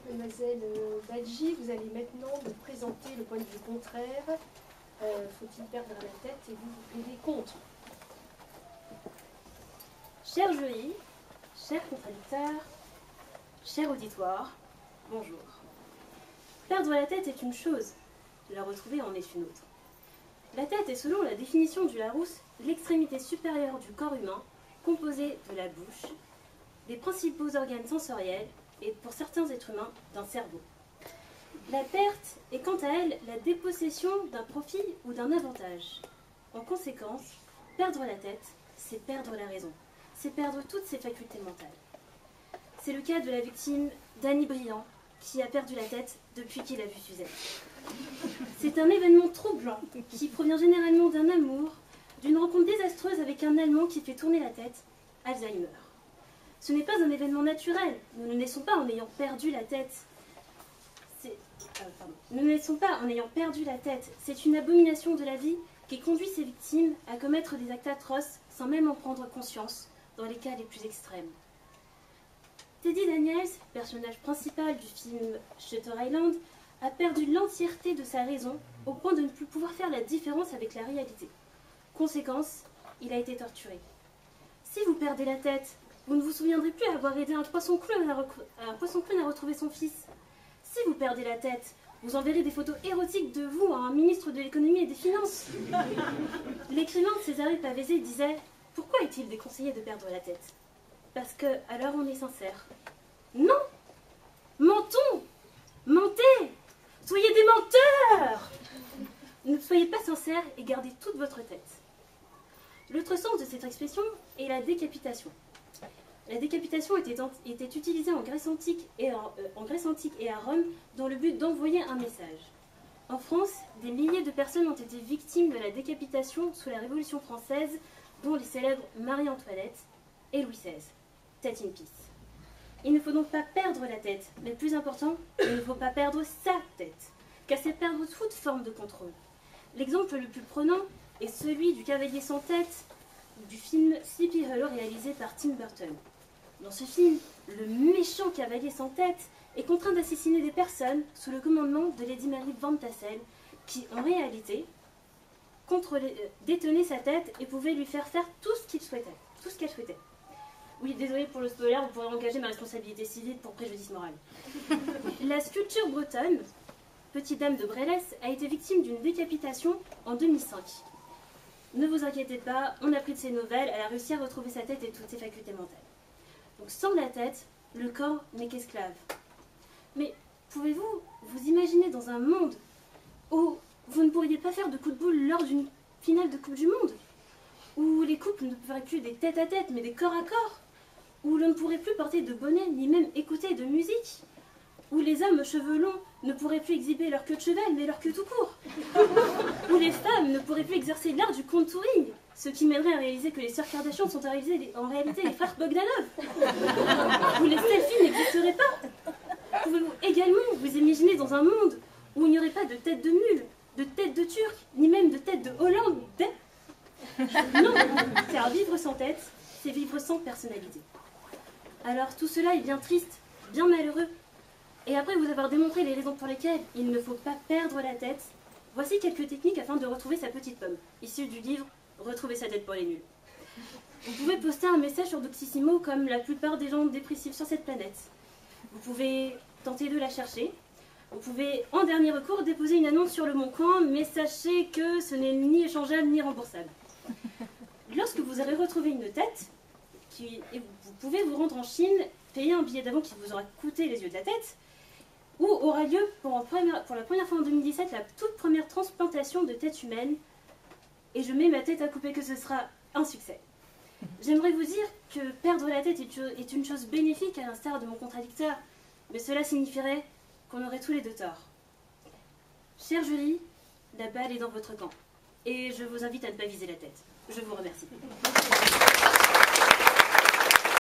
Mademoiselle Badji, vous allez maintenant nous présenter le point de vue contraire. Faut-il perdre la tête et vous plaidez contre? Cher jury, chers contradicteurs, cher auditoire, bonjour. Perdre la tête est une chose, la retrouver en est une autre. La tête est, selon la définition du Larousse, l'extrémité supérieure du corps humain, composée de la bouche, des principaux organes sensoriels et, pour certains êtres humains, d'un cerveau. La perte est quant à elle la dépossession d'un profit ou d'un avantage. En conséquence, perdre la tête, c'est perdre la raison, c'est perdre toutes ses facultés mentales. C'est le cas de la victime Danny Briand, qui a perdu la tête depuis qu'il a vu Suzette. C'est un événement troublant qui provient généralement d'un amour, d'une rencontre désastreuse avec un Allemand qui fait tourner la tête, Alzheimer. Ce n'est pas un événement naturel, nous ne naissons pas en ayant perdu la tête. Nous ne naissons pas en ayant perdu la tête, c'est une abomination de la vie qui conduit ses victimes à commettre des actes atroces sans même en prendre conscience, dans les cas les plus extrêmes. Teddy Daniels, personnage principal du film Shutter Island, a perdu l'entièreté de sa raison au point de ne plus pouvoir faire la différence avec la réalité. Conséquence, il a été torturé. Si vous perdez la tête, vous ne vous souviendrez plus avoir aidé un poisson clown à retrouver son fils. Si vous perdez la tête, vous enverrez des photos érotiques de vous à un ministre de l'économie et des finances. L'écrivain César Pavese disait « Pourquoi est-il déconseillé de perdre la tête ? Parce que, alors on est sincère. » Non ! Mentons ! Mentez ! Soyez des menteurs ! Ne soyez pas sincères et gardez toute votre tête. L'autre sens de cette expression est la décapitation. La décapitation était utilisée en Grèce antique et à Rome dans le but d'envoyer un message. En France, des milliers de personnes ont été victimes de la décapitation sous la Révolution française, dont les célèbres Marie-Antoinette et Louis XVI. Tête in peace. Il ne faut donc pas perdre la tête, mais plus important, il ne faut pas perdre sa tête, car c'est perdre toute forme de contrôle. L'exemple le plus prenant est celui du cavalier sans tête du film Sleepy Hollow réalisé par Tim Burton. Dans ce film, le méchant cavalier sans tête est contraint d'assassiner des personnes sous le commandement de Lady Mary Van Tassel, qui en réalité détenait sa tête et pouvait lui faire tout ce qu'elle souhaitait. Oui, désolé pour le spoiler, vous pourrez engager ma responsabilité civile pour préjudice moral. La sculpture bretonne, Petite Dame de Brélès, a été victime d'une décapitation en 2005. Ne vous inquiétez pas, on a pris de ses nouvelles, elle a réussi à retrouver sa tête et toutes ses facultés mentales. Donc sans la tête, le corps n'est qu'esclave. Mais pouvez-vous vous imaginer dans un monde où vous ne pourriez pas faire de coup de boule lors d'une finale de Coupe du Monde, où les couples ne feraient plus des tête-à-tête mais des corps à corps, où l'on ne pourrait plus porter de bonnet ni même écouter de musique, où les hommes aux cheveux longs ne pourraient plus exhiber leur queue de cheval mais leur queue tout court, où les femmes ne pourraient plus exercer l'art du contouring, ce qui mènerait à réaliser que les sœurs Kardashian sont en réalité les frères Bogdanov, où les selfies n'existeraient pas. Pouvez-vous également vous imaginer dans un monde où il n'y aurait pas de tête de mule, de tête de turc, ni même de tête de Hollande? Non, car vivre sans tête, c'est vivre sans personnalité. Alors tout cela est bien triste, bien malheureux. Et après vous avoir démontré les raisons pour lesquelles il ne faut pas perdre la tête, voici quelques techniques afin de retrouver sa petite pomme, issue du livre « Retrouver sa tête pour les nuls ». Vous pouvez poster un message sur Doctissimo comme la plupart des gens dépressifs sur cette planète. Vous pouvez tenter de la chercher. Vous pouvez, en dernier recours, déposer une annonce sur le Bon Coin, mais sachez que ce n'est ni échangeable ni remboursable. Lorsque vous aurez retrouvé une tête, vous pouvez vous rendre en Chine, payer un billet d'avion qui vous aura coûté les yeux de la tête, où aura lieu pour la première fois en 2017 la toute première transplantation de tête humaine. Et je mets ma tête à couper que ce sera un succès. J'aimerais vous dire que perdre la tête est une chose bénéfique à l'instar de mon contradicteur, mais cela signifierait qu'on aurait tous les deux tort. Cher jury, la balle est dans votre camp, et je vous invite à ne pas viser la tête. Je vous remercie.